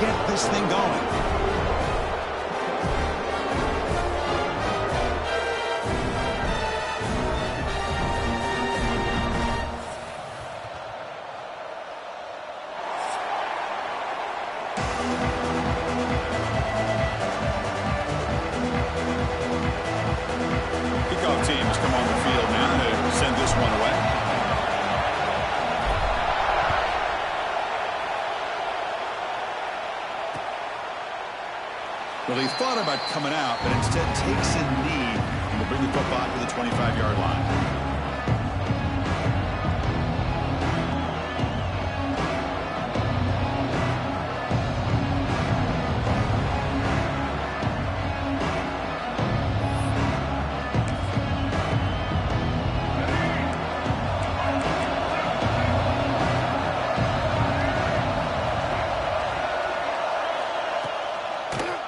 get this thing going. Kickoff team has come on the field now to send this one away. Well, he thought about coming out, but instead takes a knee and will bring the football to the 25-yard line.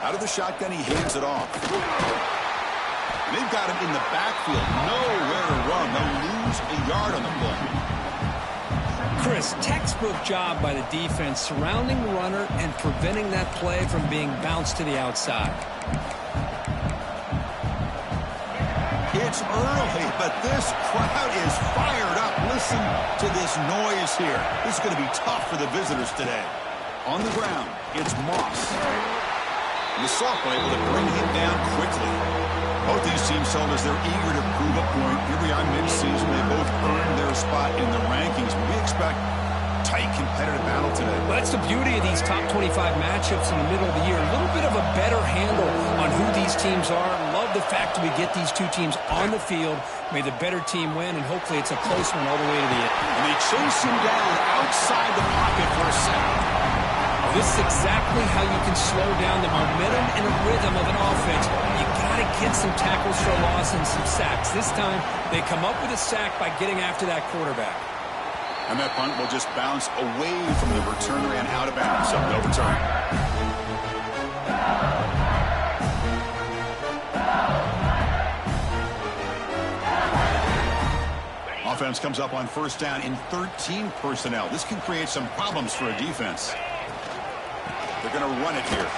Out of the shotgun, he hands it off. And they've got him in the backfield. Nowhere to run. They'll lose a yard on the play. Chris, textbook job by the defense surrounding the runner and preventing that play from being bounced to the outside. It's early, but this crowd is fired up. Listen to this noise here. This is going to be tough for the visitors today. On the ground, it's Moss. And the sophomore able to bring him down quickly. Both these teams told us they're eager to prove a point. Here we are mid-season. They both earned their spot in the rankings. But we expect tight competitive battle today. Well, that's the beauty of these top 25 matchups in the middle of the year. A little bit of a better handle on who these teams are. Love the fact that we get these two teams on the field. May the better team win, and hopefully it's a close one all the way to the end. And they chase him down outside the pocket for a second. This is exactly how you can slow down the momentum and a rhythm of an offense. You got to get some tackles for a loss and some sacks. This time, they come up with a sack by getting after that quarterback. And that punt will just bounce away from the returner and out of bounds. So no return. Offense comes up on first down in 13 personnel. This can create some problems for a defense. They're going to run it here.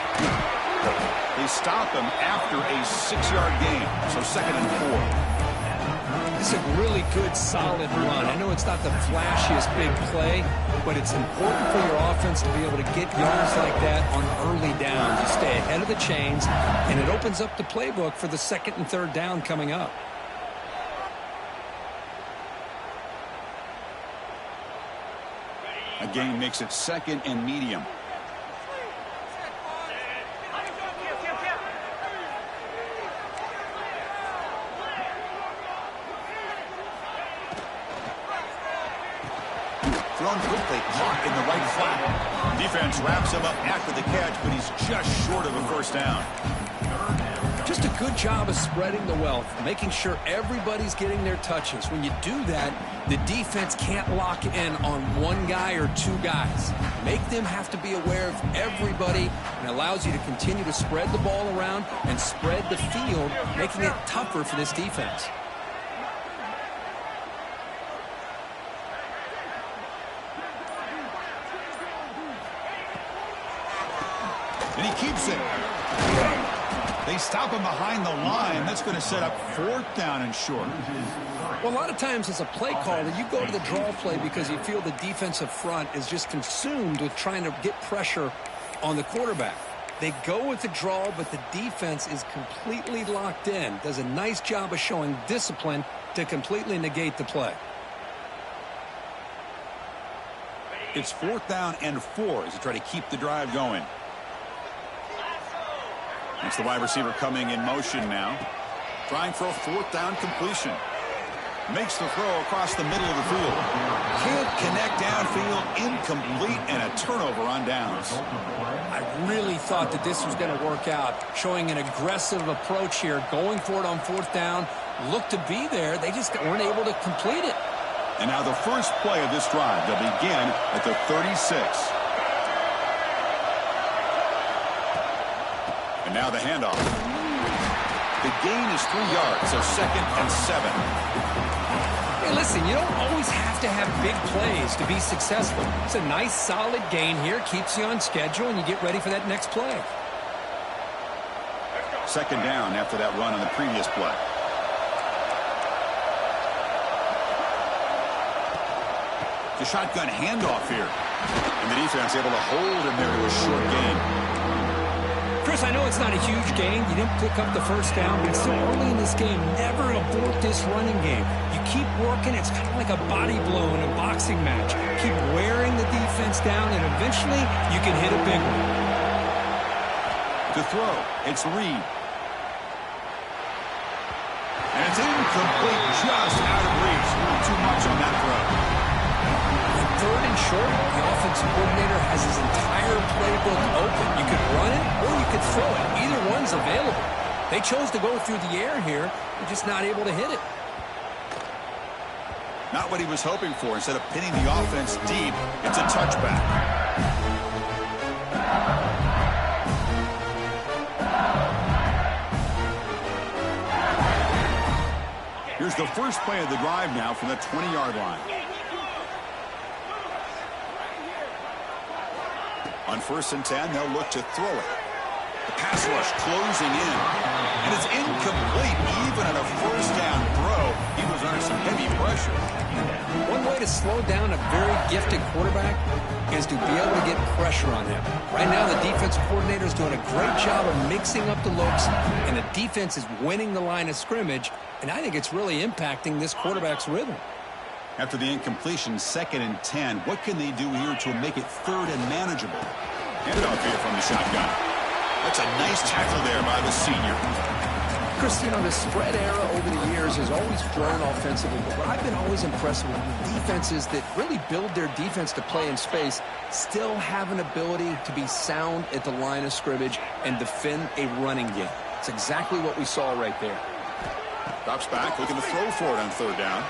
They stop them after a 6-yard gain. So 2nd and 4. This is a really good, solid run. I know it's not the flashiest big play, but it's important for your offense to be able to get yards like that on early downs. You stay ahead of the chains, and it opens up the playbook for the 2nd and 3rd down coming up. A gain makes it 2nd and medium. Thrown quickly, caught in the right flat. Defense wraps him up after the catch, but he's just short of a first down. Just a good job of spreading the wealth, making sure everybody's getting their touches. When you do that, the defense can't lock in on one guy or two guys. Make them have to be aware of everybody, and allows you to continue to spread the ball around and spread the field, making it tougher for this defense. And he keeps it. They stop him behind the line. That's going to set up 4th down and short. Well, a lot of times as a play caller, you go to the draw play because you feel the defensive front is just consumed with trying to get pressure on the quarterback. They go with the draw, but the defense is completely locked in. Does a nice job of showing discipline to completely negate the play. It's 4th down and 4 as they try to keep the drive going. It's the wide receiver coming in motion now. Trying for a 4th down completion. Makes the throw across the middle of the field. Can't connect downfield. Incomplete, and a turnover on downs. I really thought that this was going to work out. Showing an aggressive approach here. Going for it on 4th down. Looked to be there. They just weren't able to complete it. And now the first play of this drive. They'll begin at the 36. And now the handoff. The gain is 3 yards, so 2nd and 7. Hey, listen, you don't always have to have big plays to be successful. It's a nice, solid gain here. Keeps you on schedule, and you get ready for that next play. Second down after that run on the previous play. The shotgun handoff here. And the defense able to hold him there to a short gain. Chris, I know it's not a huge gain. You didn't pick up the first down, but it's so early in this game. Never abort this running game. You keep working. It's kind of like a body blow in a boxing match. Keep wearing the defense down, and eventually you can hit a big one. To throw, it's Reed. And it's incomplete, just out of reach. Too much on that throw. Third and short, the offensive coordinator has his entire playbook open. You could run it or you could throw it. Either one's available. They chose to go through the air here. They're just not able to hit it. Not what he was hoping for. Instead of pinning the offense deep, it's a touchback. Here's the first play of the drive now from the 20-yard line. On 1st and 10, they'll look to throw it. The pass rush closing in. And it's incomplete. Even on a first down throw, he was under some heavy pressure. One way to slow down a very gifted quarterback is to be able to get pressure on him. Right now, the defense coordinator is doing a great job of mixing up the looks, and the defense is winning the line of scrimmage, and I think it's really impacting this quarterback's rhythm. After the incompletion, 2nd and 10, what can they do here to make it 3rd and manageable? Handoff here from the shotgun. That's a nice tackle there by the senior. Chris, you know, the spread era over the years has always grown offensively, but what I've been always impressed with defenses that really build their defense to play in space still have an ability to be sound at the line of scrimmage and defend a running game. It's exactly what we saw right there. Drops back, looking to throw for it on 3rd down.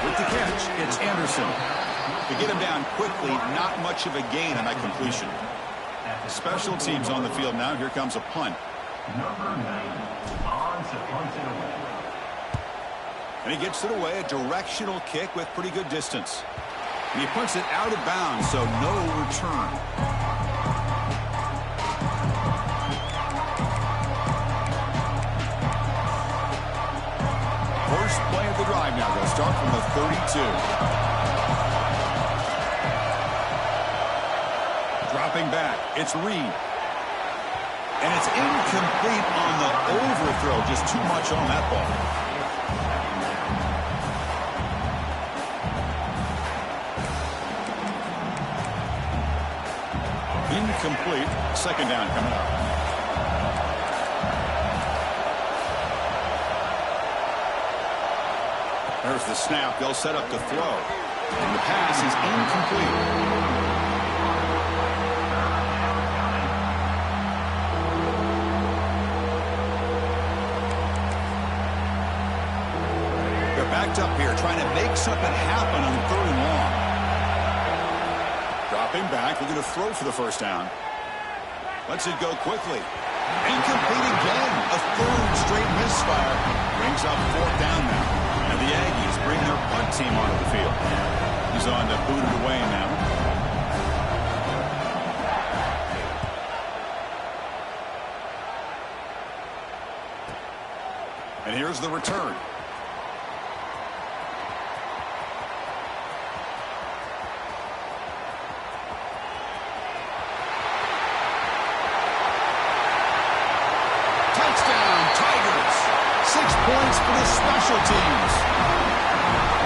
With the catch, it's Anderson. To get him down quickly, not much of a gain on that completion. Special teams on the field now. Here comes a punt. And he gets it away, a directional kick with pretty good distance. And he punts it out of bounds, so no return. First play of the drive now. They'll start from the 32. Dropping back, it's Reed. And it's incomplete on the overthrow. Just too much on that ball. Incomplete. 2nd down coming up. There's the snap. They'll set up the throw. And the pass is incomplete. Backed up here, trying to make something happen on 3rd and long. Dropping back, looking to throw for the first down. Lets it go quickly. Incomplete again. A 3rd straight misfire. Brings up 4th down now. And the Aggies bring their punt team onto the field. He's on to boot it away now. And here's the return. Points for the special teams.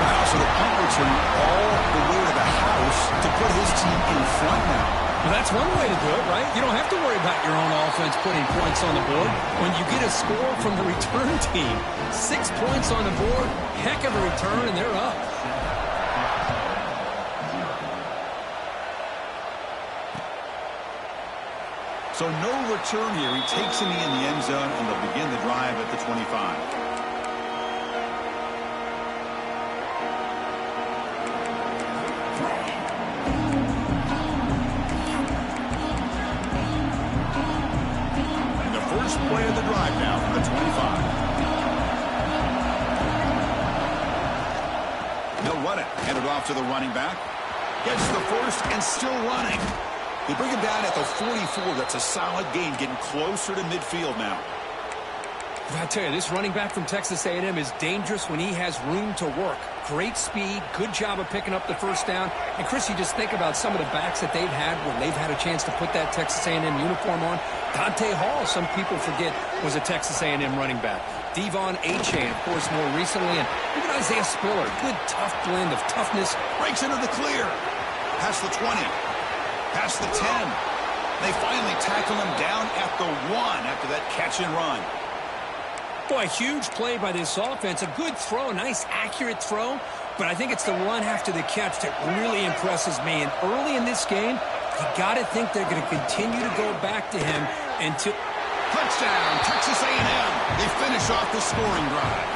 Wow, so the punt return all the way to the house to put his team in front now. Well, that's one way to do it, right? You don't have to worry about your own offense putting points on the board. When you get a score from the return team, 6 points on the board, heck of a return, and they're up. So no return here. He takes it in the end zone, and they'll begin the drive at the 25. Play of the drive now from the 25. run it. Handed off to the running back. Gets the first and still running. They bring him down at the 44. That's a solid gain, getting closer to midfield now. I tell you, this running back from Texas A&M is dangerous when he has room to work. Great speed, good job of picking up the first down. And, Chris, you just think about some of the backs that they've had when they've had a chance to put that Texas A&M uniform on. Dante Hall, some people forget, was a Texas A&M running back. Devon Achane, of course, more recently. And even Isaiah Spiller, good, tough blend of toughness. Breaks into the clear. Past the 20. Past the 10. They finally tackle him down at the 1 after that catch and run. Boy, huge play by this offense. A good throw, a nice accurate throw. But I think it's the run after the catch that really impresses me. And early in this game, you got to think they're going to continue to go back to him until... Touchdown, Texas A&M. They finish off the scoring drive.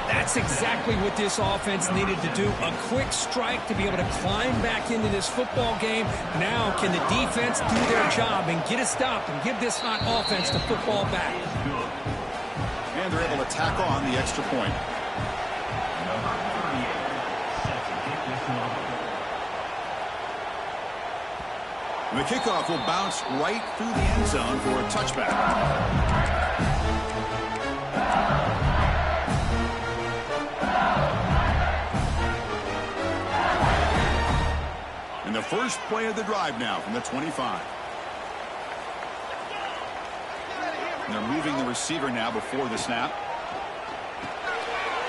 That's exactly what this offense needed to do. A quick strike to be able to climb back into this football game. Now, can the defense do their job and get a stop and give this hot offense the football back? And they're able to tack on the extra point. The kickoff will bounce right through the end zone for a touchback. And the first play of the drive now from the 25. And they're moving the receiver now before the snap.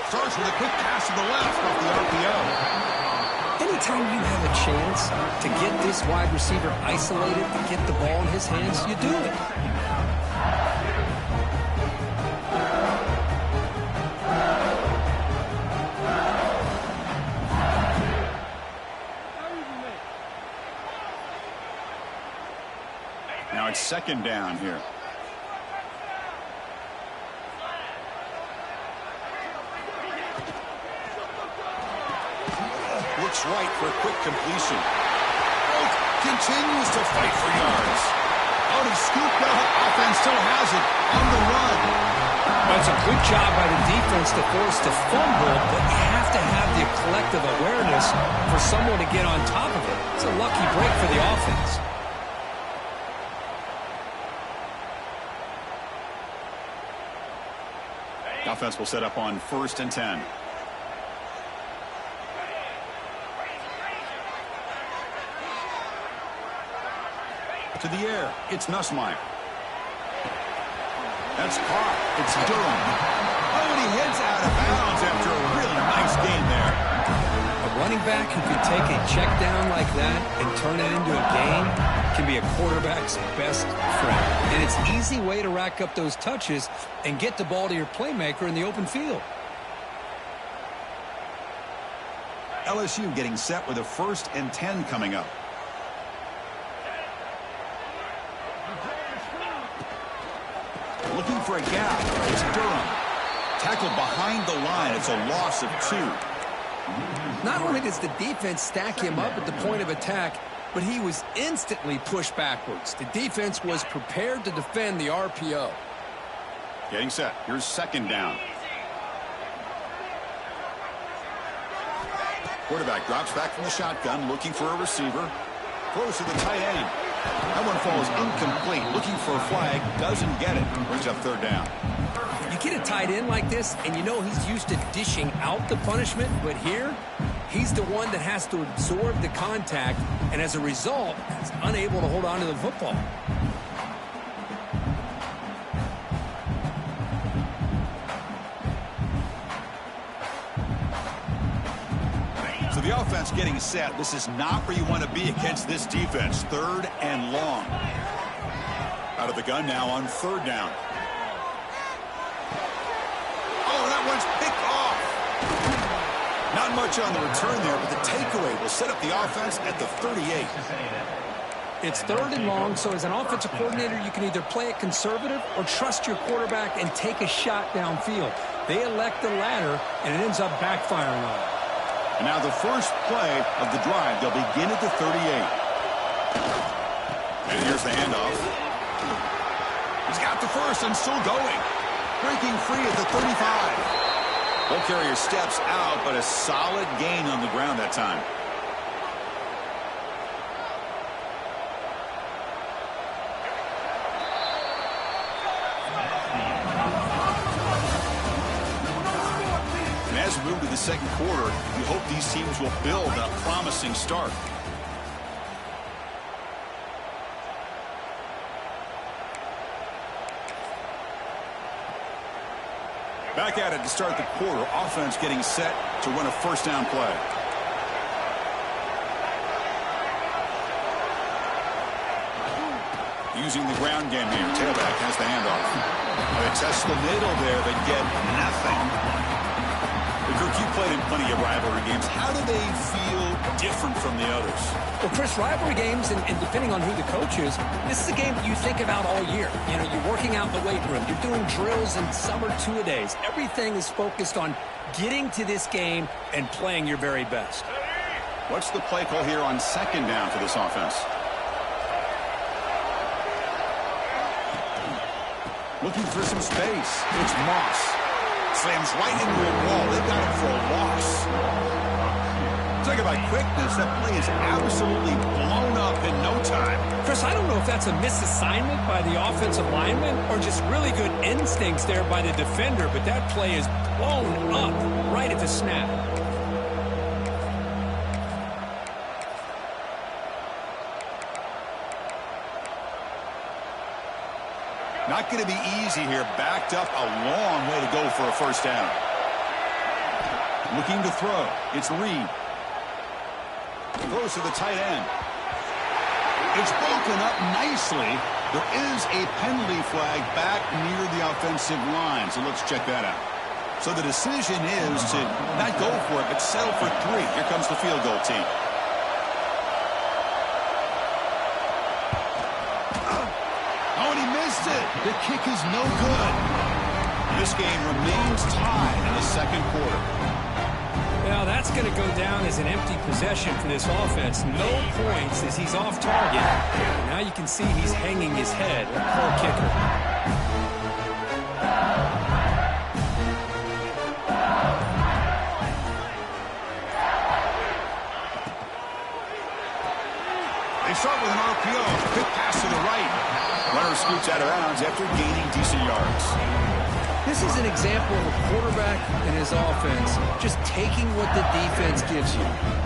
Starts with a quick pass to the left off the RPO. Anytime you have a chance to get this wide receiver isolated and get the ball in his hands, you do it. Now it's second down here. Looks right for a quick completion. Oak continues to fight for yards. Oh, he scooped up. Offense still has it on the run. That's a good job by the defense to force the fumble, but you have to have the collective awareness for someone to get on top of it. It's a lucky break for the offense. The offense will set up on 1st and 10. To the air, it's Nussmeier. That's caught. It's Durham. Oh, and he heads out of bounds after a really nice game there. A running back who can take a check down like that and turn it into a gain can be a quarterback's best friend. And it's an easy way to rack up those touches and get the ball to your playmaker in the open field. LSU getting set with a 1st and 10 coming up. Looking for a gap. It's Durham. Tackled behind the line. It's a loss of 2. Not only does the defense stack him up at the point of attack, but he was instantly pushed backwards. The defense was prepared to defend the RPO. Getting set. Here's second down. Quarterback drops back from the shotgun, looking for a receiver. Throws to the tight end. That one falls incomplete. Looking for a flag. Doesn't get it. Brings up 3rd down. You get a tight end like this, and you know he's used to dishing out the punishment, but here, he's the one that has to absorb the contact, and as a result, is unable to hold on to the football. So the offense getting set. This is not where you want to be against this defense. 3rd and long. Out of the gun now on 3rd down. Oh, that one's picked off. Not much on the return there, but the takeaway will set up the offense at the 38. It's 3rd and long, so as an offensive coordinator, you can either play it conservative or trust your quarterback and take a shot downfield. They elect the latter, and it ends up backfiring on them. And now the first play of the drive. They'll begin at the 38. And here's the handoff. He's got the first and still going. Breaking free at the 35. Ball carrier steps out, but a solid gain on the ground that time. And as we move to the second quarter, we hope these teams will build a promising start. Back at it to start the quarter. Offense getting set to run a first down play. Using the ground game here. Tailback has the handoff. They test the middle there, but get nothing. Kirk, you played in plenty of rivalry games. How do they feel different from the others? Well, Chris, rivalry games, and depending on who the coach is, this is a game that you think about all year. You know, you're working out in the weight room. You're doing drills in summer two-a-days. Everything is focused on getting to this game and playing your very best. What's the play call here on second down for this offense? Looking for some space. It's Moss. Slams right into a wall. They've got him for a loss. Talk about quickness. That play is absolutely blown up in no time. Chris, I don't know if that's a misassignment by the offensive lineman or just really good instincts there by the defender, but that play is blown up right at the snap. Not going to be easy here. Backed up a long way to go for a first down. Looking to throw. It's Reed. Throws to the tight end. It's broken up nicely. There is a penalty flag back near the offensive line, so let's check that out. So the decision is to not go for it, but settle for 3. Here comes the field goal team. The kick is no good. This game remains tied in the second quarter. Well, that's going to go down as an empty possession for this offense. No points as he's off target. Now you can see he's hanging his head. Poor kicker. They start with an RPO. Quick pass to the right. Runner scoots out of bounds after gaining decent yards. This is an example of a quarterback and his offense just taking what the defense gives you.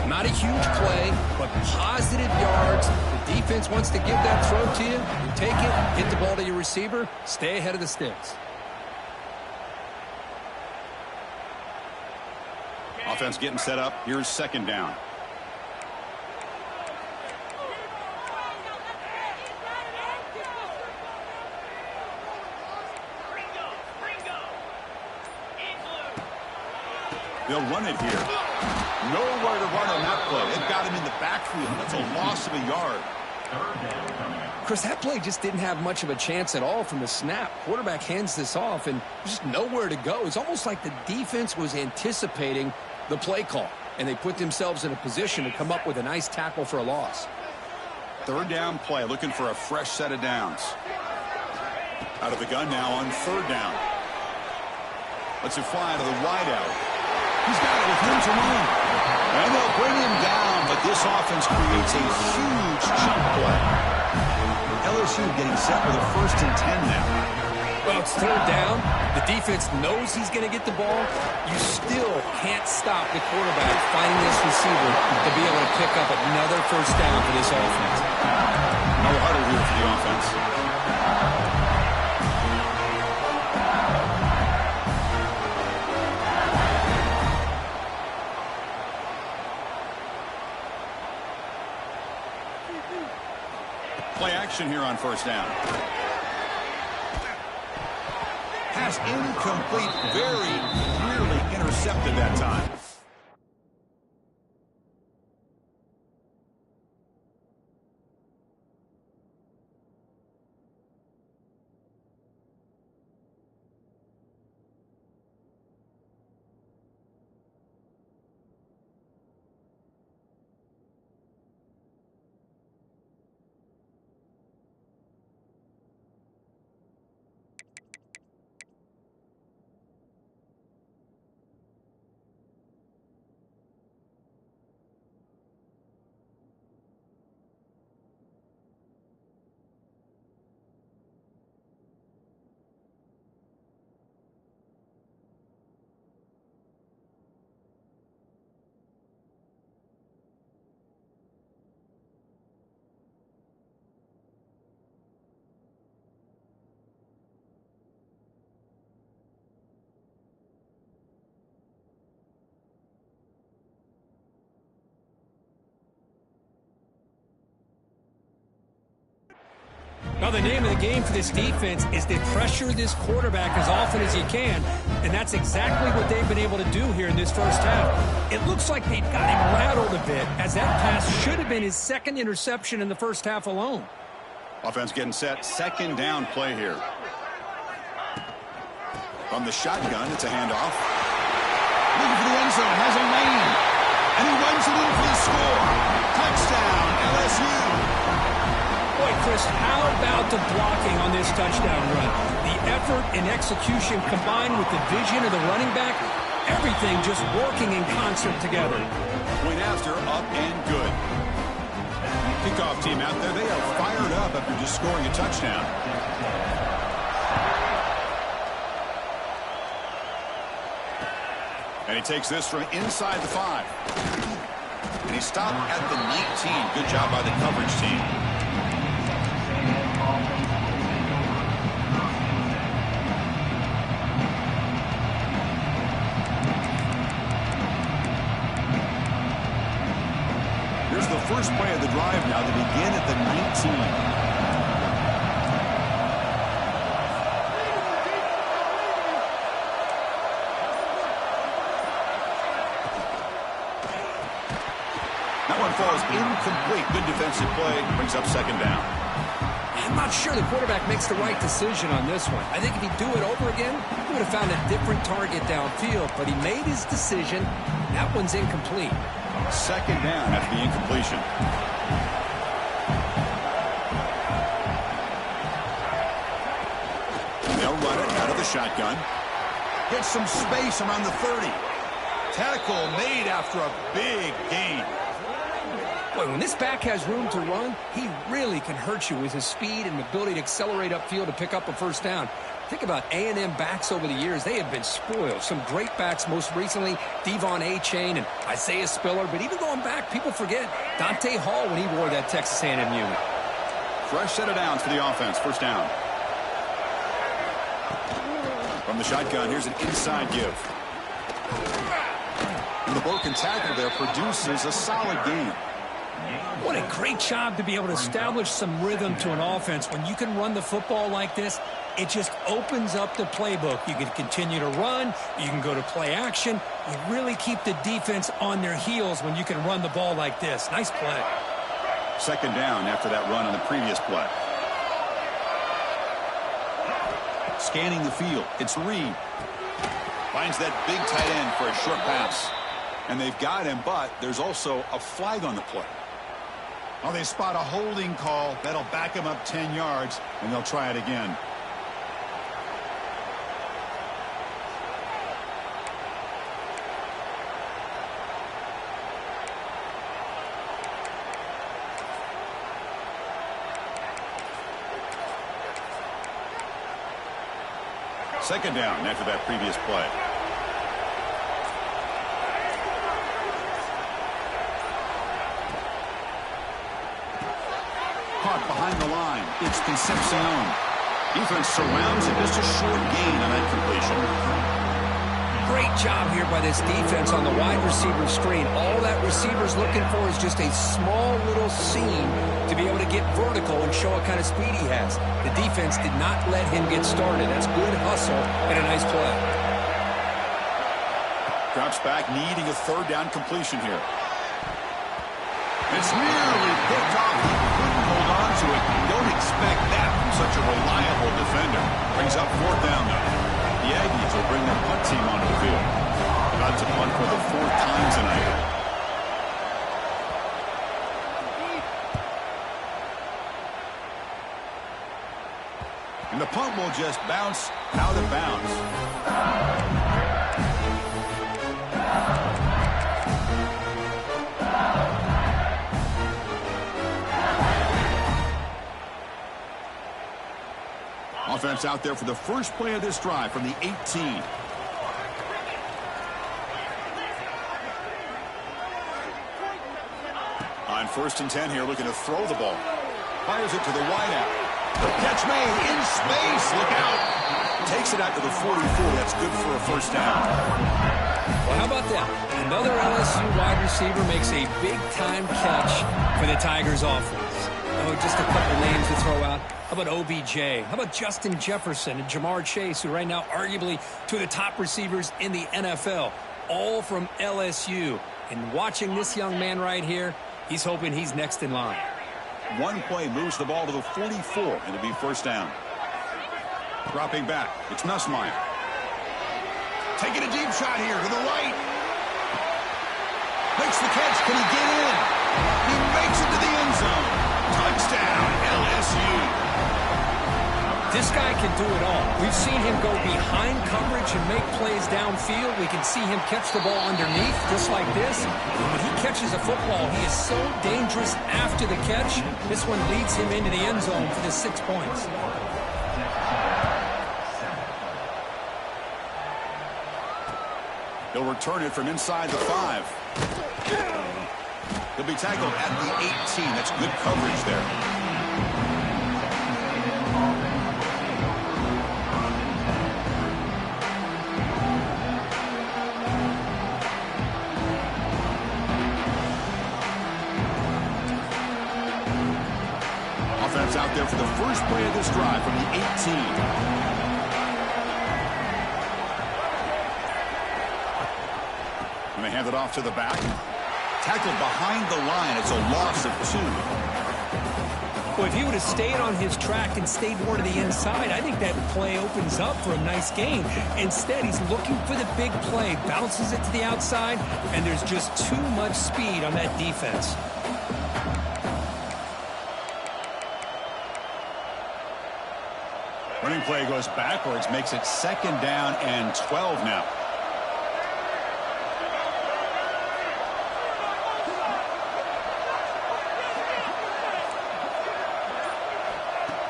Not a huge play, but positive yards. The defense wants to give that throw to you. You take it, get the ball to your receiver, stay ahead of the sticks. Offense getting set up. Here's second down. They'll run it here. Nowhere to run on that play. They've got him in the backfield. That's a loss of a yard. Chris, that play just didn't have much of a chance at all from the snap. Quarterback hands this off, and just nowhere to go. It's almost like the defense was anticipating the play call, and they put themselves in a position to come up with a nice tackle for a loss. Third down play, looking for a fresh set of downs. Out of the gun now on third down. Lets it fly to the wideout. He's got it with room to run. And they'll bring him down, but this offense creates a huge jump play. LSU getting set with a 1st and 10 now. Well, it's third down. The defense knows he's going to get the ball. You still can't stop the quarterback finding this receiver to be able to pick up another first down for this offense. No huddle here for the offense. Play action here on first down. Pass incomplete, very clearly intercepted that time. Well, the name of the game for this defense is to pressure this quarterback as often as you can, and that's exactly what they've been able to do here in this first half. It looks like they've got him rattled a bit, as that pass should have been his second interception in the first half alone. Offense getting set. Second down play here. From the shotgun, it's a handoff. Looking for the end zone, has a lane. And he runs it in for the score. Touchdown, LSU. Boy, Chris, how about the blocking on this touchdown run? The effort and execution combined with the vision of the running back, everything just working in concert together. Point after, up and good. Kickoff team out there, they are fired up after just scoring a touchdown. And he takes this from inside the 5. And he stopped at the 19. Good job by the coverage team. Here's the first play of the drive now. They begin at the 19. Falls incomplete. Good defensive play. Brings up second down. I'm not sure the quarterback makes the right decision on this one. I think if he'd do it over again, he would have found a different target downfield, but he made his decision. That one's incomplete. Second down after the incompletion. They'll run it out of the shotgun. Gets some space around the 30. Tackle made after a big gain. Boy, when this back has room to run, he really can hurt you with his speed and ability to accelerate upfield to pick up a first down. Think about A&M backs over the years. They have been spoiled. Some great backs, most recently, Devon A-Chain and Isaiah Spiller. But even going back, people forget Dante Hall when he wore that Texas A&M unit. Fresh set of downs for the offense. First down. From the shotgun, here's an inside give. And the broken tackle there produces a solid gain. What a great job to be able to establish some rhythm to an offense. When you can run the football like this, it just opens up the playbook. You can continue to run. You can go to play action. You really keep the defense on their heels when you can run the ball like this. Nice play. Second down after that run on the previous play. Scanning the field. It's Reed. Finds that big tight end for a short pass. And they've got him, but there's also a flag on the play. Oh, they spot a holding call. That'll back him up 10 yards, and they'll try it again. Second down after that previous play. Caught behind the line. It's Concepcion. Defense surrounds him. Just a short gain on that completion. Great job here by this defense on the wide receiver screen. All that receiver's looking for is just a small little seam to be able to get vertical and show what kind of speed he has. The defense did not let him get started. That's good hustle and a nice play. Drops back, needing a third down completion here. It's nearly picked off. He couldn't hold on to it. Don't expect that from such a reliable defender. Brings up fourth down, though. The Aggies will bring their punt team onto the field. About to punt for the fourth time tonight. And the punt will just bounce out of bounds. Offense out there for the first play of this drive from the 18. On 1st and 10 here, looking to throw the ball. Fires it to the wideout. Catch made in space. Look out. Takes it out to the 44. That's good for a first down. Well, how about that? Another LSU wide receiver makes a big-time catch for the Tigers offense. Oh, just a couple names to throw out. How about OBJ? How about Justin Jefferson and Jamar Chase, who right now arguably two of the top receivers in the NFL, all from LSU. And watching this young man right here, he's hoping he's next in line. One play moves the ball to the 44, and it'll be first down. Dropping back, it's Nussmeier. Taking a deep shot here to the right. Makes the catch. Can he get in? He makes it to the end zone. Touchdown, LSU. This guy can do it all. We've seen him go behind coverage and make plays downfield. We can see him catch the ball underneath just like this. And when he catches a football, he is so dangerous after the catch. This one leads him into the end zone for the 6 points. He'll return it from inside the 5. He'll be tackled at the 18. That's good coverage there. Offense out there for the first play of this drive from the 18. And they hand it off to the back. Tackled behind the line. It's a loss of 2. Well, if he would have stayed on his track and stayed more to the inside, I think that play opens up for a nice gain. Instead, he's looking for the big play, bounces it to the outside, and there's just too much speed on that defense. Running play goes backwards, makes it 2nd down and 12 now.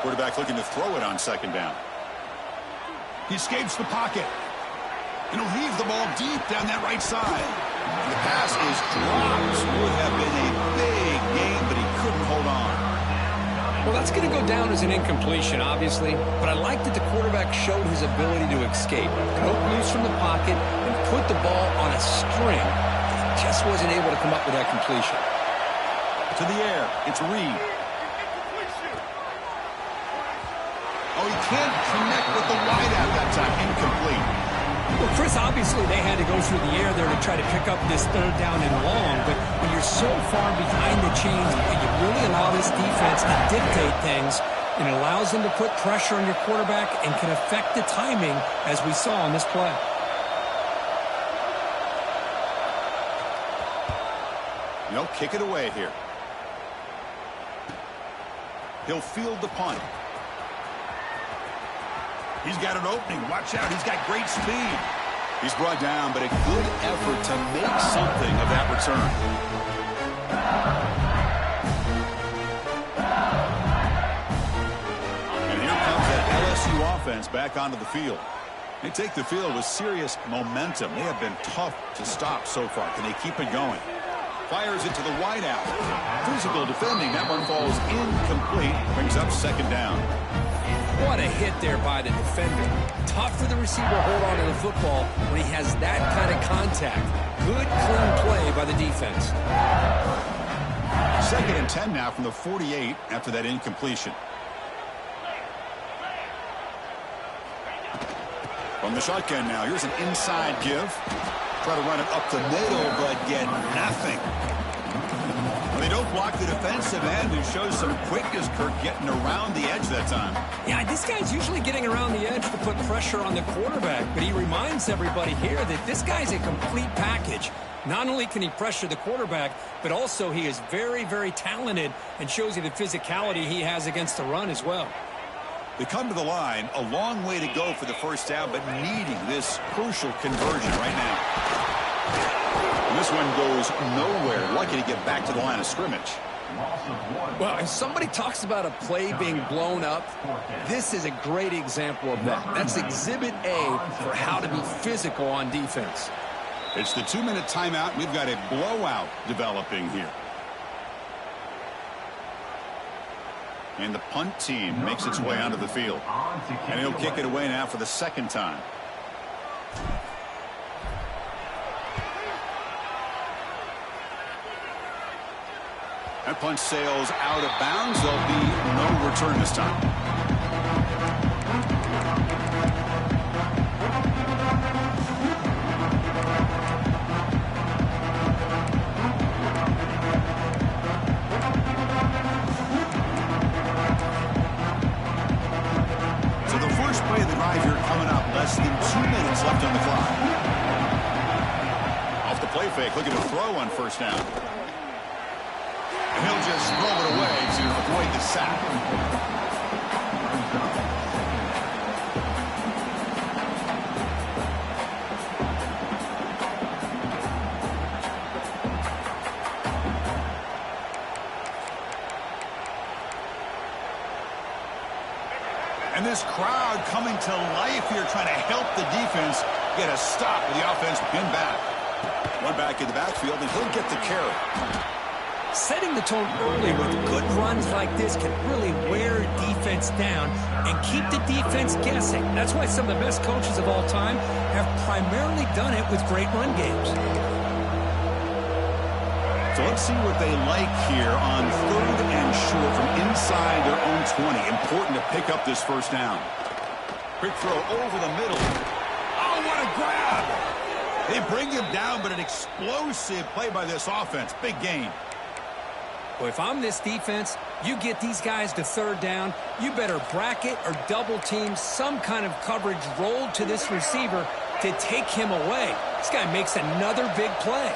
Quarterback looking to throw it on 2nd down. He escapes the pocket. And he'll heave the ball deep down that right side. The pass is dropped. Would have been a big gain, but he couldn't hold on. Well, that's going to go down as an incompletion, obviously. But I like that the quarterback showed his ability to escape. Broke loose from the pocket and put the ball on a string. He just wasn't able to come up with that completion. To the air, it's Reed. Oh, he can't connect with the wideout that time. Incomplete. Well, Chris, obviously they had to go through the air there to try to pick up this 3rd down and long, but when you're so far behind the chains, you really allow this defense to dictate things, and it allows them to put pressure on your quarterback and can affect the timing, as we saw on this play. No, kick it away here. He'll field the punt. He's got an opening. Watch out. He's got great speed. He's brought down, but a good effort to make something of that return. And here comes that LSU offense back onto the field. They take the field with serious momentum. They have been tough to stop so far. Can they keep it going? Fires it to the wideout. Physical defending. That one falls incomplete. Brings up 2nd down. What a hit there by the defender. Tough for the receiver to hold on to the football when he has that kind of contact. Good, clean play by the defense. 2nd and 10 now from the 48 after that incompletion. From the shotgun now, here's an inside give. Try to run it up the middle, but get nothing. They don't block the defensive end, who shows some quickness, Kirk, getting around the edge that time. Yeah, this guy's usually getting around the edge to put pressure on the quarterback, but he reminds everybody here that this guy's a complete package. Not only can he pressure the quarterback, but also he is very, very talented and shows you the physicality he has against the run as well. They come to the line, a long way to go for the 1st down, but needing this crucial conversion right now. And this one goes nowhere. Lucky to get back to the line of scrimmage. Well, if somebody talks about a play being blown up, this is a great example of that. That's Exhibit A for how to be physical on defense. It's the 2-minute timeout. We've got a blowout developing here. And the punt team makes its way onto the field. And he'll kick it away now for the 2nd time. That punt sails out of bounds. There'll be no return this time. throw on first down. And he'll just throw it away to avoid the sack. And this crowd coming to life here, trying to help the defense get a stop with the offense pinned back. One back in the backfield, and he'll get the carry. Setting the tone early with good runs like this can really wear defense down and keep the defense guessing. That's why some of the best coaches of all time have primarily done it with great run games. So let's see what they like here on 3rd and short from inside their own 20. Important to pick up this first down. Quick throw over the middle. Oh, what a grab! They bring him down, but an explosive play by this offense. Big gain. Well, if I'm this defense, you get these guys to 3rd down, you better bracket or double team some kind of coverage rolled to this receiver to take him away. This guy makes another big play.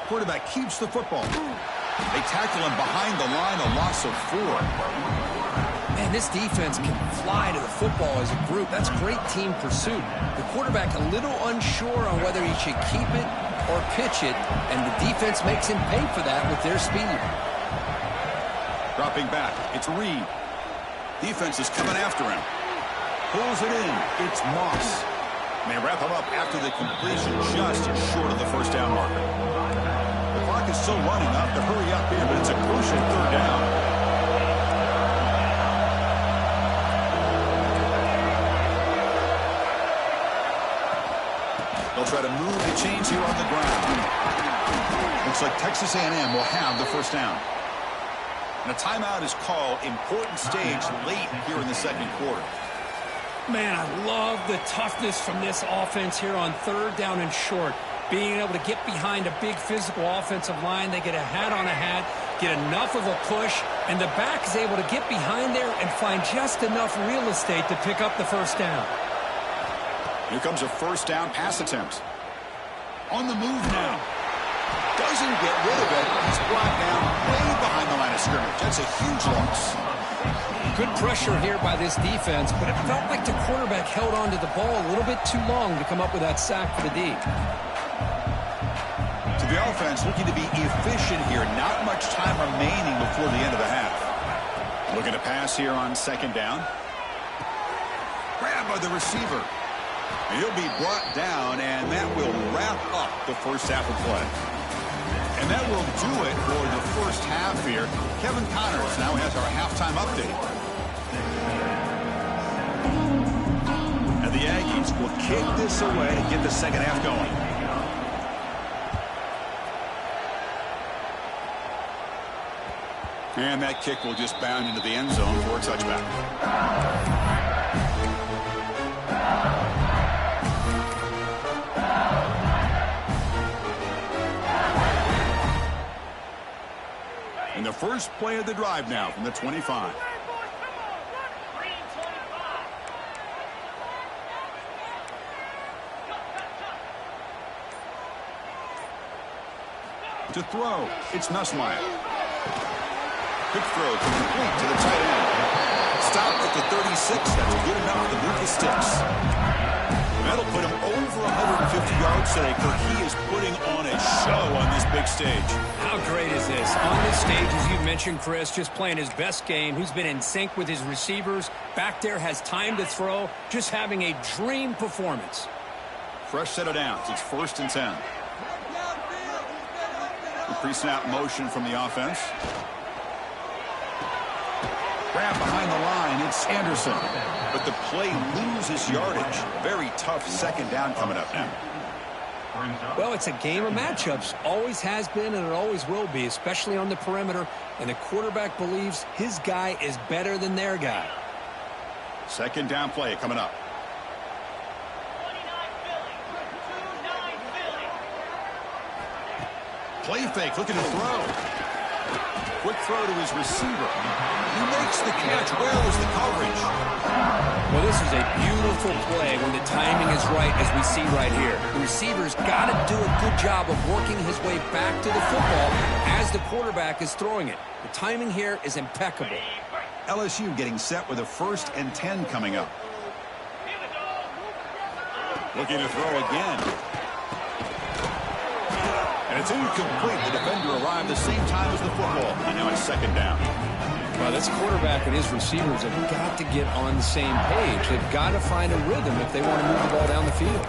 Quarterback keeps the football. They tackle him behind the line, a loss of 4. Man, this defense can fly to the football as a group. That's great team pursuit. The quarterback a little unsure on whether he should keep it or pitch it, and the defense makes him pay for that with their speed. Dropping back, it's Reed. Defense is coming after him. Pulls it in, it's Moss. And they wrap him up after the completion, just short of the first down marker. The clock is still running up to hurry up here, but it's a crucial 3rd down. They'll try to move the chains here on the ground. Looks like Texas A&M will have the first down. And a timeout is called. Important stage late here in the 2nd quarter. Man, I love the toughness from this offense here on 3rd down and short. Being able to get behind a big physical offensive line. They get a hat on a hat, get enough of a push, and the back is able to get behind there and find just enough real estate to pick up the first down. Here comes a first down pass attempt. On the move now. Doesn't get rid of it. He's brought down way behind the line of scrimmage. That's a huge loss. Good pressure here by this defense, but it felt like the quarterback held on to the ball a little bit too long to come up with that sack for the D. To the offense, looking to be efficient here. Not much time remaining before the end of the half. Looking to pass here on 2nd down. Grab by the receiver. And he'll be brought down, and that will wrap up the first half of play. And that will do it for the first half here. Kevin Connors now has our halftime update. And the Aggies will kick this away to get the second half going. And that kick will just bound into the end zone for a touchback. And the first play of the drive now from the 25. To throw, it's Nussmeier. Quick throw complete to the tight end. Stopped at the 36. That's good enough to move the sticks. That'll put him over 150 yards today. He is putting on a show on this big stage. How great is this? On this stage, as you mentioned, Chris, just playing his best game. He's been in sync with his receivers. Back there, has time to throw. Just having a dream performance. Fresh set of downs. It's 1st and 10. The pre-snap motion from the offense. Grab behind the line. It's Anderson. But the play loses yardage. Very tough 2nd down coming up now. Well, it's a game of matchups. Always has been and it always will be, especially on the perimeter. And the quarterback believes his guy is better than their guy. 2nd down play coming up. Play fake, looking to throw. Quick throw to his receiver. He makes the catch. Where was the coverage? Well, this is a beautiful play when the timing is right, as we see right here. The receiver's got to do a good job of working his way back to the football as the quarterback is throwing it. The timing here is impeccable. LSU getting set with a 1st and 10 coming up. Looking to throw again. And it's incomplete. The defender arrived the same time as the football. And now it's 2nd down. Well, this quarterback and his receivers have got to get on the same page. They've got to find a rhythm if they want to move the ball down the field.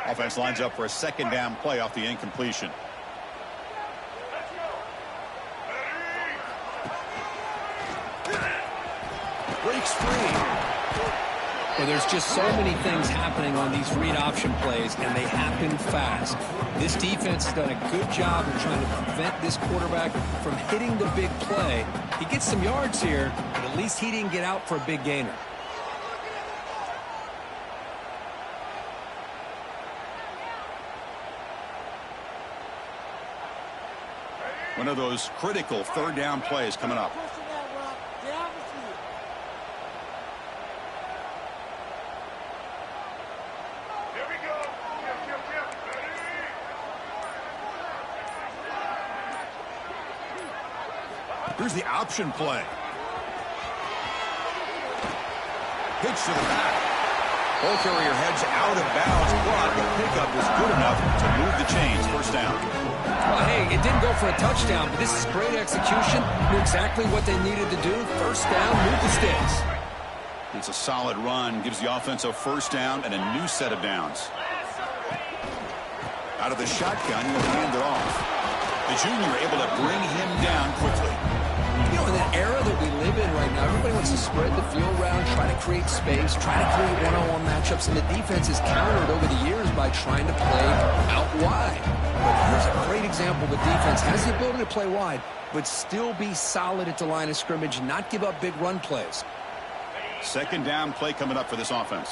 Offense lines up for a 2nd down play off the incompletion. Breaks free. Well, there's just so many things happening on these read option plays, and they happen fast. This defense has done a good job of trying to prevent this quarterback from hitting the big play. He gets some yards here, but at least he didn't get out for a big gainer. One of those critical 3rd down plays coming up. Here's the option play. Pitch to the back. Ball carrier heads out of bounds, but the pickup was good enough to move the chains. 1st down. Well, hey, it didn't go for a touchdown, but this is great execution. Knew exactly what they needed to do. 1st down, move the sticks. It's a solid run. Gives the offense a 1st down and a new set of downs. Out of the shotgun, he'll hand it off. The junior able to bring him down quickly. You know, in the era that we live in right now, everybody wants to spread the field around, try to create space, try to create one-on-one matchups, and the defense is countered over the years by trying to play out wide. But here's a great example. The defense has the ability to play wide, but still be solid at the line of scrimmage, not give up big run plays. 2nd down play coming up for this offense.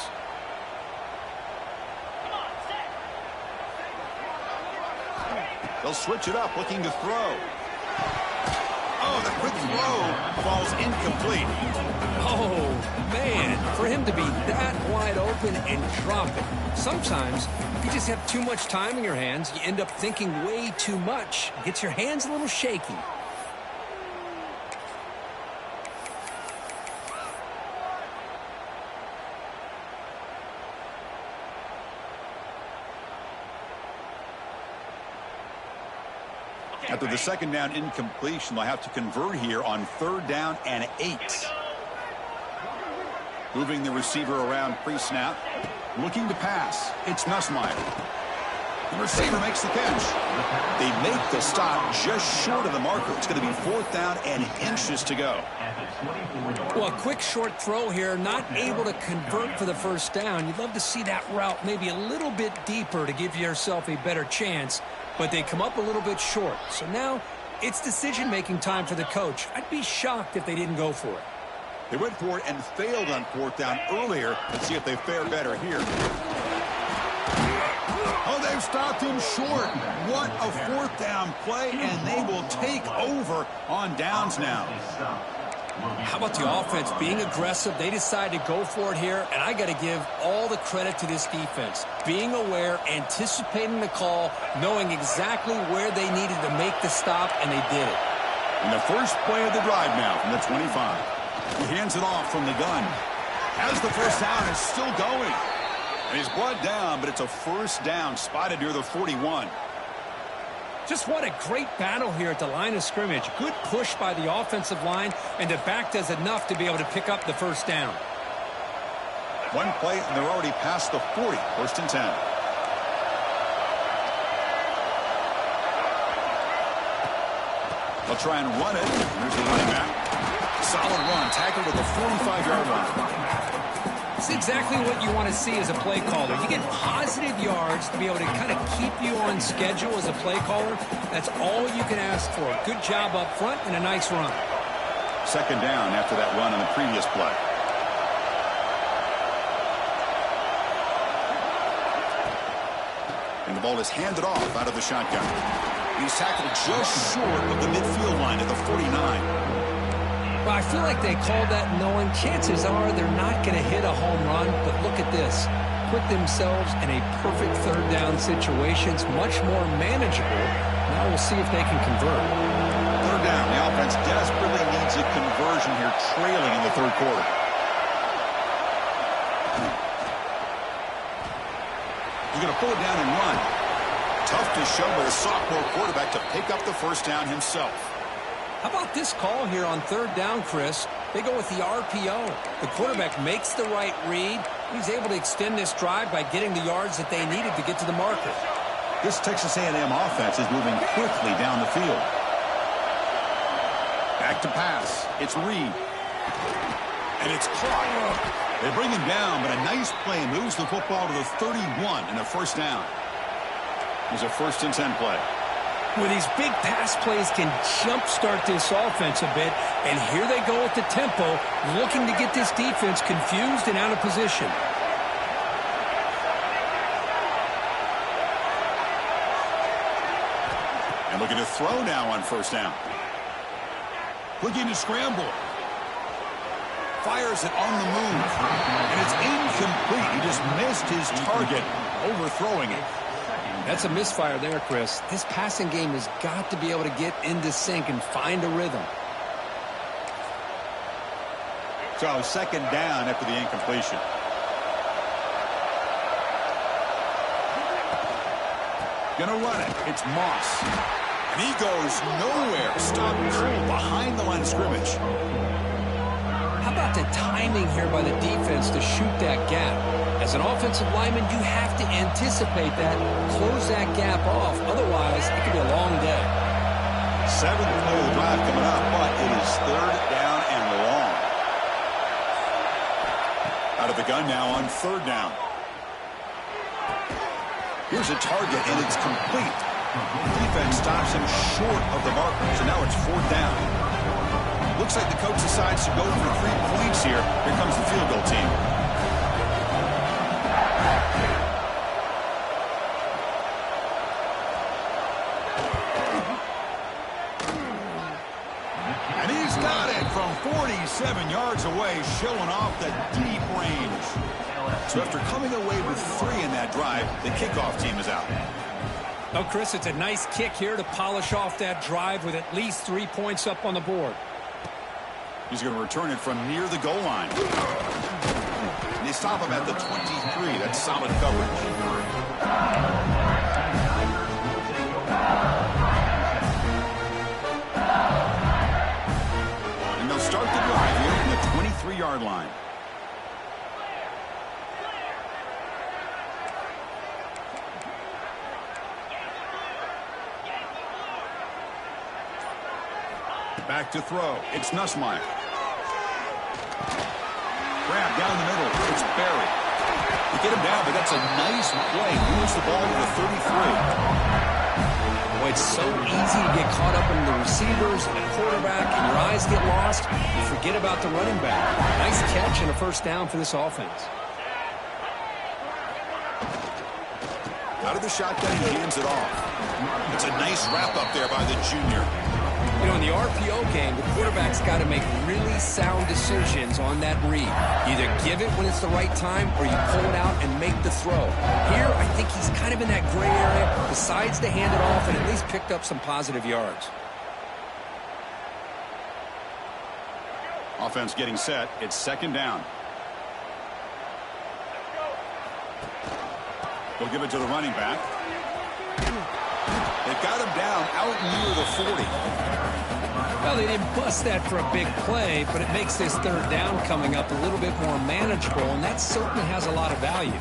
They'll switch it up, looking to throw. Oh, the quick throw falls incomplete. Oh, man, for him to be that wide open and drop it. Sometimes, if you just have too much time in your hands, you end up thinking way too much. It gets your hands a little shaky. After the 2nd down incompletion, they'll have to convert here on 3rd down and 8. Moving the receiver around pre-snap. Looking to pass. It's Nussmeier. The receiver makes the catch. They make the stop just short of the marker. It's going to be 4th down and inches to go. Well, a quick short throw here, not able to convert for the 1st down. You'd love to see that route maybe a little bit deeper to give yourself a better chance, but they come up a little bit short. So now it's decision-making time for the coach. I'd be shocked if they didn't go for it. They went for it and failed on 4th down earlier. Let's see if they fare better here. Oh, they've stopped him short. What a 4th down play, and they will take over on downs now. How about the offense being aggressive? They decide to go for it here, and I got to give all the credit to this defense. Being aware, anticipating the call, knowing exactly where they needed to make the stop, and they did it. And the first play of the drive now from the 25. He hands it off from the gun. Has the 1st down, is still going. And he's brought down, but it's a 1st down spotted near the 41. Just what a great battle here at the line of scrimmage. Good push by the offensive line, and the back does enough to be able to pick up the 1st down. One play, and they're already past the 40. 1st and 10. They'll try and run it. Here's the running back. Solid run, tackled at the 45-yard line. It's exactly what you want to see as a play caller. You get positive yards to be able to kind of keep you on schedule as a play caller. That's all you can ask for. Good job up front and a nice run. Second down after that run on the previous play. And the ball is handed off out of the shotgun. He's tackled just short of the midfield line at the 49. Well, I feel like they called that knowing chances are they're not going to hit a home run, but look at this. Put themselves in a perfect third down situation. It's much more manageable. Now we'll see if they can convert. Third down. The offense desperately needs a conversion here, trailing in the third quarter. He's going to pull it down and run. Tough to show by the sophomore quarterback to pick up the first down himself. How about this call here on third down, Chris? They go with the RPO. The quarterback makes the right read. He's able to extend this drive by getting the yards that they needed to get to the marker. This Texas A&M offense is moving quickly down the field. Back to pass. It's Reed. And it's caught. They bring him down, but a nice play moves the football to the 31 and a first down. It was a 1st and 10 play. Well, these big pass plays can jumpstart this offense a bit, and here they go with the tempo, looking to get this defense confused and out of position. And looking to throw now on first down. Looking to scramble. Fires it on the move. And it's incomplete. He just missed his target, overthrowing it. That's a misfire there, Chris. This passing game has got to be able to get into sync and find a rhythm. So second down after the incompletion. Gonna run it. It's Moss. And he goes nowhere. Stop cool behind the line of scrimmage. How about the timing here by the defense to shoot that gap? As an offensive lineman, you have to anticipate that, close that gap off. Otherwise, it could be a long day. 7th play of the drive coming up, but it is third down and long. Out of the gun now on third down. Here's a target, and it's complete. Defense stops him short of the marker, so now it's fourth down. Looks like the coach decides to go for 3 points here. Here comes the field goal team. And he's got it from 47 yards away, showing off the deep range. So after coming away with 3 in that drive, the kickoff team is out. Oh, Chris, it's a nice kick here to polish off that drive with at least 3 points up on the board. He's going to return it from near the goal line. And they stop him at the 23. That's solid coverage. And they'll start the drive here from the 23-yard line. Back to throw. It's Nussmeier. Grab down the middle. It's Barry. They get him down, but that's a nice play. Moves the ball to the 33. Boy, it's so easy to get caught up in the receivers and the quarterback, and your eyes get lost. You forget about the running back. Nice catch and a first down for this offense. Out of the shotgun, he hands it off. It's a nice wrap up there by the junior. You know, in the RPO game, the quarterback's got to make really sound decisions on that read. You either give it when it's the right time or you pull it out and make the throw. Here, I think he's kind of in that gray area, decides to hand it off and at least picked up some positive yards. Offense getting set. It's second down. They'll give it to the running back. They've got him down out near the 40. Well, they didn't bust that for a big play, but it makes this third down coming up a little bit more manageable, and that certainly has a lot of value.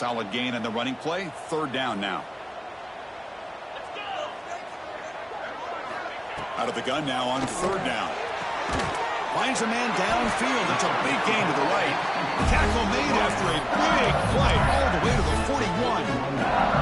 Solid gain on the running play. Third down now. Out of the gun now on third down. Finds a man downfield. It's a big gain to the right. Tackle made after a big play all the way to the 41.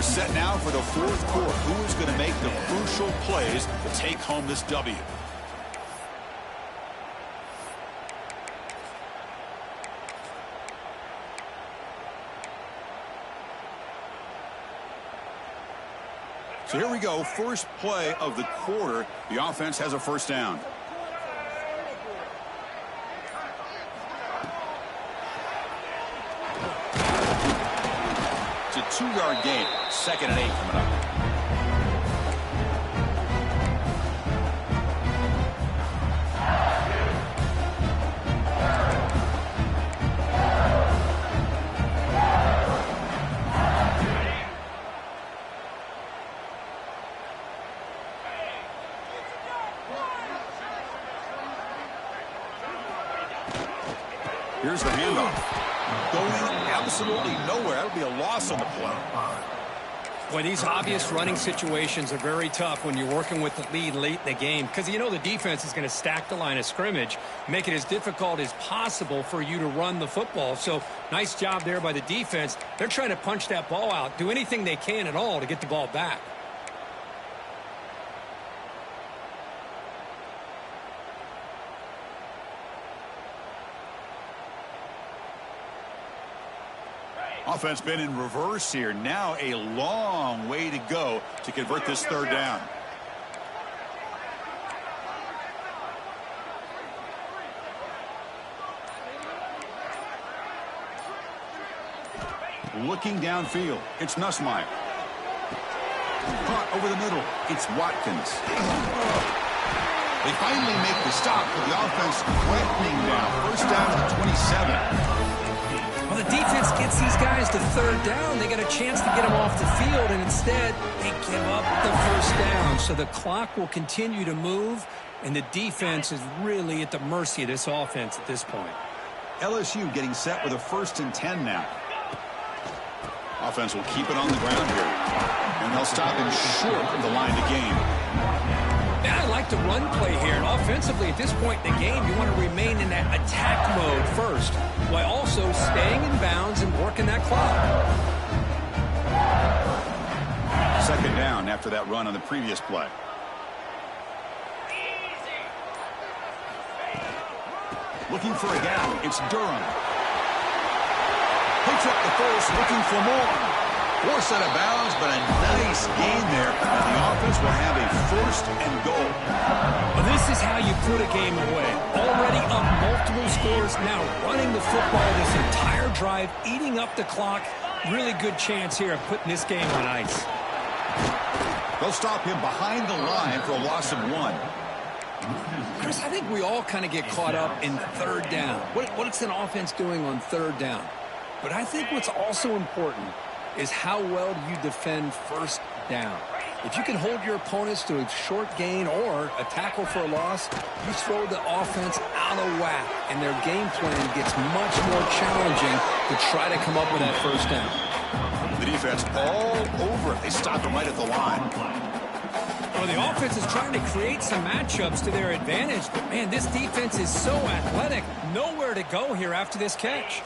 Set now for the fourth quarter. Who is going to make the crucial plays to take home this W? So here we go. First play of the quarter. The offense has a first down. It's a 2-yard gain. 2nd and 8 coming up. Here's the handoff. Going absolutely nowhere. That would be a loss on the play. Boy, these obvious running situations are very tough when you're working with the lead late in the game because you know the defense is going to stack the line of scrimmage, make it as difficult as possible for you to run the football. So nice job there by the defense. They're trying to punch that ball out, do anything they can at all to get the ball back. Offense been in reverse here. Now a long way to go to convert this third down. Looking downfield. It's Nussmeier. Caught over the middle. It's Watkins. They finally make the stop, but the offense threatening now. First down at the 27. Well, the defense gets these guys to third down. They get a chance to get them off the field, and instead they give up the first down. So the clock will continue to move, and the defense is really at the mercy of this offense at this point. LSU getting set with a 1st and 10 now. Offense will keep it on the ground here, and they'll stop him short of the line to gain. Yeah, I like the run play here. And offensively, at this point in the game, you want to remain in that attack mode first, while also staying in bounds and working that clock. 2nd down after that run on the previous play. Looking for a gap. It's Durham. Picks up the first, looking for more. Forced out of bounds, but a nice gain there. And the offense will have a 1st and goal. Well, this is how you put a game away. Already up multiple scores, now running the football this entire drive, eating up the clock. Really good chance here of putting this game on ice. They'll stop him behind the line for a loss of 1. Chris, I think we all kind of get caught up in third down. What's an offense doing on third down? But I think what's also important is how well do you defend first down. If you can hold your opponents to a short gain or a tackle for a loss, you throw the offense out of whack, and their game plan gets much more challenging to try to come up with that first down. The defense all over it. They stop him right at the line. Well, the offense is trying to create some matchups to their advantage, but, man, this defense is so athletic. Nowhere to go here after this catch.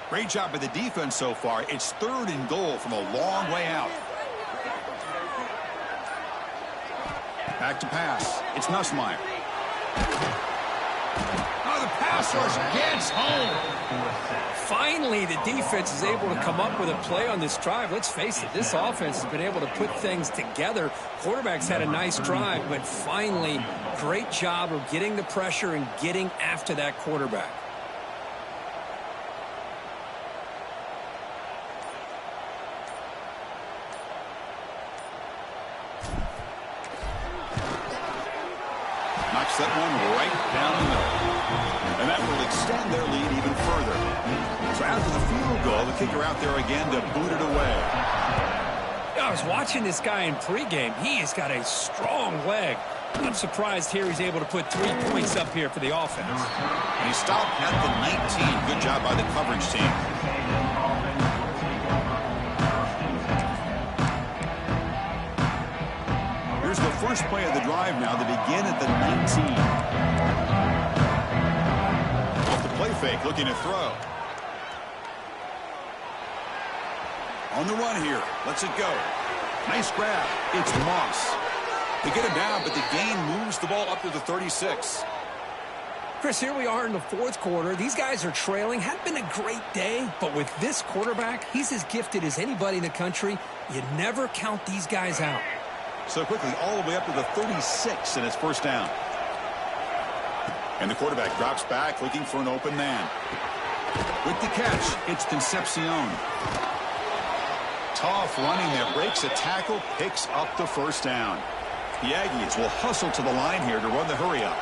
Great job by the defense so far. It's 3rd and goal from a long way out. Back to pass. It's Nussmeier. Oh, the pass rush gets home. Finally, the defense is able to come up with a play on this drive. Let's face it, this offense has been able to put things together. Quarterback's had a nice drive, but finally, great job of getting the pressure and getting after that quarterback. Knocks that one right down the middle. And that will extend their lead even further. So after the field goal, the kicker out there again to boot it away. I was watching this guy in pregame. He has got a strong leg. I'm surprised here he's able to put 3 points up here for the offense. And he stopped at the 19. Good job by the coverage team. Here's the first play of the drive now. They begin at the 19. Off the play fake, looking to throw. On the run here. Lets it go. Nice grab. It's Moss. They get him down, but the gain moves the ball up to the 36. Chris, here we are in the fourth quarter. These guys are trailing. Had been a great day, but with this quarterback, he's as gifted as anybody in the country. You never count these guys out. So quickly, all the way up to the 36, and it's first down. And the quarterback drops back, looking for an open man. With the catch, it's Concepcion. Tough running there, breaks a tackle, picks up the first down. The Aggies will hustle to the line here to run the hurry up.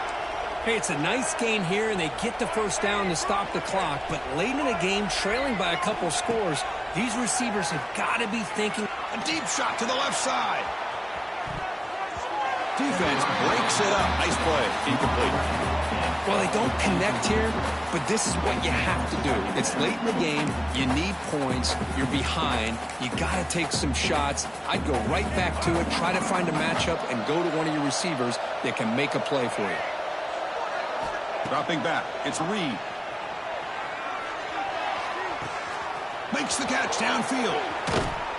Hey, it's a nice game here, and they get the first down to stop the clock. But late in the game, trailing by a couple scores, these receivers have got to be thinking. A deep shot to the left side. Defense breaks it up. Nice play. Incomplete. Well, they don't connect here, but this is what you have to do. It's late in the game. You need points. You're behind. You got to take some shots. I'd go right back to it, try to find a matchup, and go to one of your receivers that can make a play for you. Dropping back. It's Reed. Makes the catch downfield.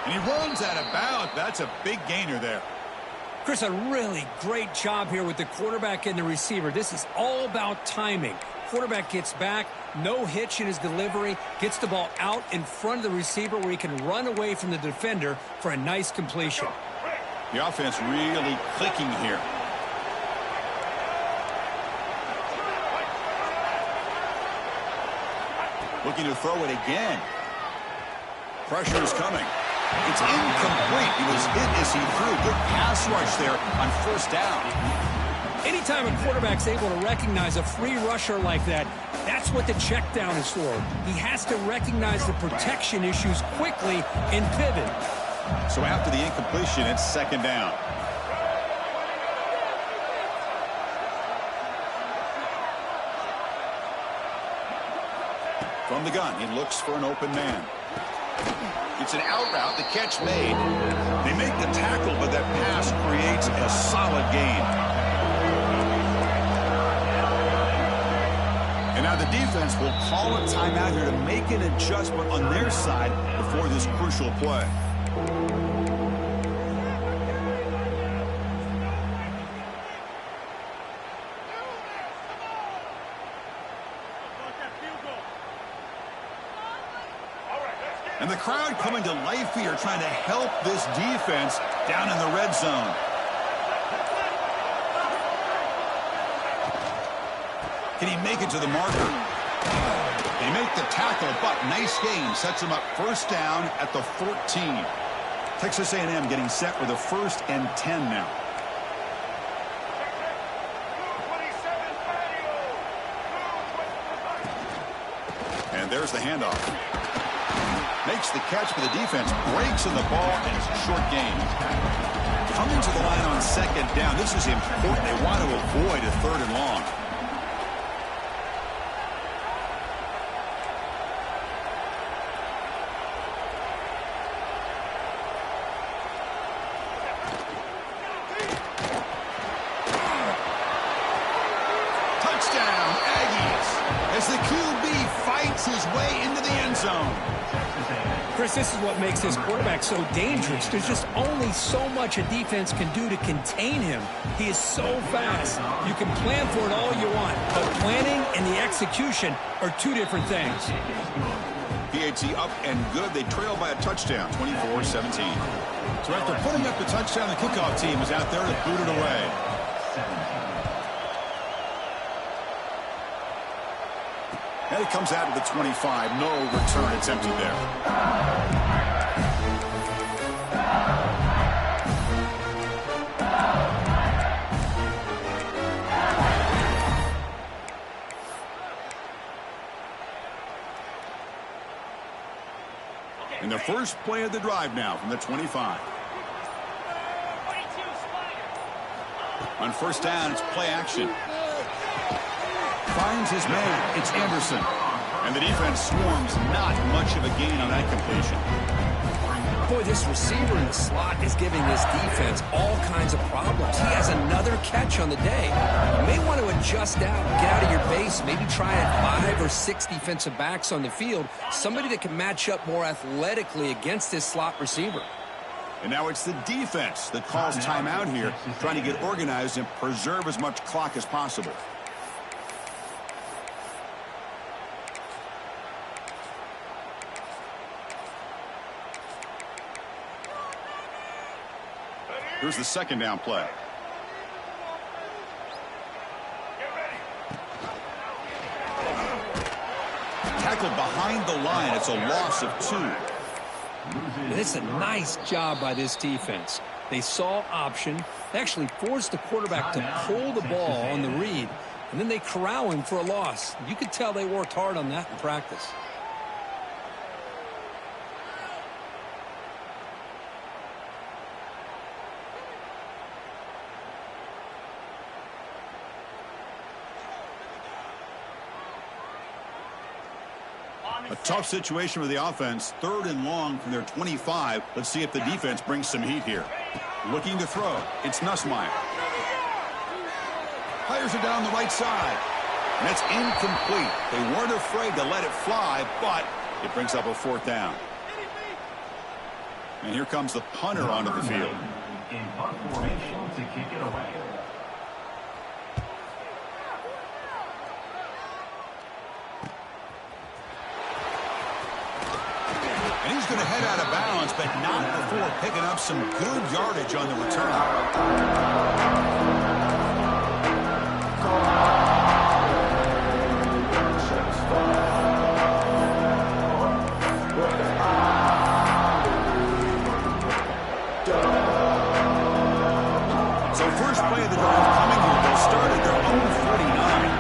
And he runs out of bounds. That's a big gainer there. Chris, a really great job here with the quarterback and the receiver. This is all about timing. Quarterback gets back, no hitch in his delivery, gets the ball out in front of the receiver where he can run away from the defender for a nice completion. The offense really clicking here. Looking to throw it again. Pressure is coming. It's incomplete. He was hit as he threw. Good pass rush there on first down. Anytime a quarterback's able to recognize a free rusher like that, that's what the check down is for. He has to recognize the protection issues quickly and pivot. So after the incompletion, it's second down. From the gun, he looks for an open man. It's an out route, the catch made. They make the tackle, but that pass creates a solid gain. And now the defense will call a timeout here to make an adjustment on their side before this crucial play. And the crowd coming to life here, trying to help this defense down in the red zone. Can he make it to the marker? They make the tackle, but nice game. Sets him up first down at the 14. Texas A&M getting set for the 1st and 10 now. And there's the handoff. Makes the catch, but the defense breaks in the ball, and it's a short gain. Coming to the line on second down. This is important. They want to avoid a 3rd and long. Touchdown, Aggies, as the QB fights his way into the end zone. Chris, this is what makes this quarterback so dangerous. There's just only so much a defense can do to contain him. He is so fast. You can plan for it all you want, but planning and the execution are two different things. PAT up and good. They trail by a touchdown, 24-17. So after putting up the touchdown, the kickoff team is out there to boot it away. And it comes out of the 25. No return. It's empty there. And the first play of the drive now from the 25. On first down, it's play action. Finds his man. It's Anderson. And the defense swarms. Not much of a gain on that completion. Boy, this receiver in the slot is giving this defense all kinds of problems. He has another catch on the day. You may want to adjust out, get out of your base, maybe try at 5 or 6 defensive backs on the field, somebody that can match up more athletically against this slot receiver. And now it's the defense that calls timeout here, trying to get organized and preserve as much clock as possible. Here's the second down play. Tackled behind the line. It's a loss of 2. And it's a nice job by this defense. They saw option. They actually forced the quarterback to pull the ball on the read, and then they corral him for a loss. You could tell they worked hard on that in practice. A tough situation for the offense. 3rd and long from their 25. Let's see if the defense brings some heat here. Looking to throw. It's Nussmeier. Fires it down the right side. And it's incomplete. They weren't afraid to let it fly, but it brings up a 4th down. And here comes the punter onto the field. In punt formation to kick it away. And he's going to head out of bounds, but not before picking up some good yardage on the return. So first play of the drive coming here. They'll start at their own 49.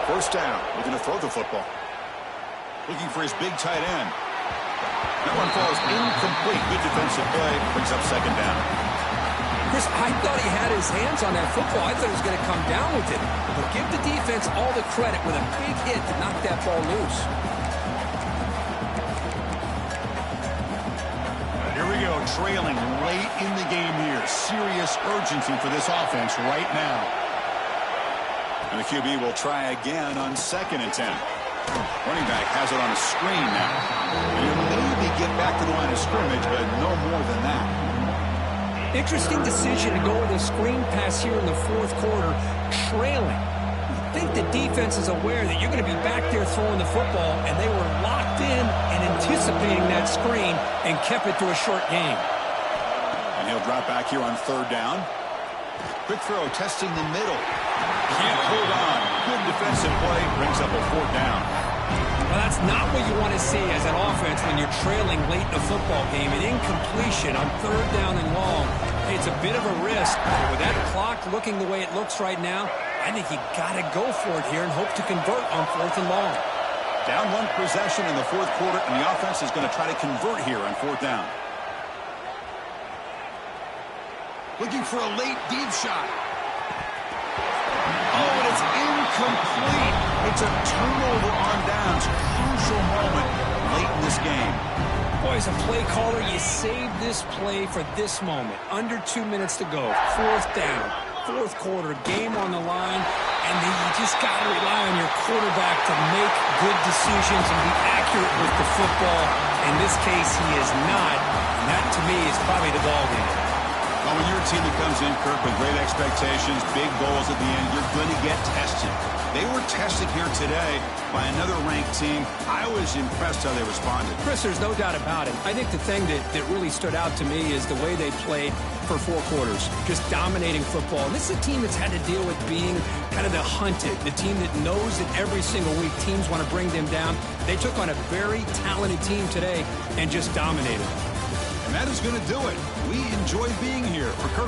First down, looking to throw the football. Looking for his big tight end. That one falls incomplete. Good defensive play. Brings up second down. Chris, I thought he had his hands on that football. I thought he was going to come down with it. But give the defense all the credit with a big hit to knock that ball loose. Here we go, trailing late in the game here. Serious urgency for this offense right now. And the QB will try again on 2nd and 10. Running back has it on a screen now. He'll maybe get back to the line of scrimmage, but no more than that. Interesting decision to go with a screen pass here in the 4th quarter, trailing. I think the defense is aware that you're going to be back there throwing the football, and they were locked in and anticipating that screen and kept it to a short game. And he'll drop back here on 3rd down. Quick throw, testing the middle. Can't hold on. Good defensive play. Brings up a 4th down. Well, that's not what you want to see as an offense when you're trailing late in a football game. An incompletion on 3rd down and long. Hey, it's a bit of a risk. But with that clock looking the way it looks right now, I think you got to go for it here and hope to convert on 4th and long. Down 1 possession in the 4th quarter, and the offense is going to try to convert here on 4th down. Looking for a late deep shot. Oh, and it's incomplete. It's a turnover on downs. Crucial moment late in this game. Boy, as a play caller, you save this play for this moment. Under 2 minutes to go. 4th down. 4th quarter. Game on the line. And then you just got to rely on your quarterback to make good decisions and be accurate with the football. In this case, he is not. And that, to me, is probably the ball game. Well, when you're a team that comes in, Kirk, with great expectations, big goals at the end, you're going to get tested. They were tested here today by another ranked team. I was impressed how they responded. Chris, there's no doubt about it. I think the thing that really stood out to me is the way they played for 4 quarters, just dominating football. And this is a team that's had to deal with being kind of the hunted, the team that knows that every single week teams want to bring them down. They took on a very talented team today and just dominated. And that is going to do it. We enjoyed being here. For Kirk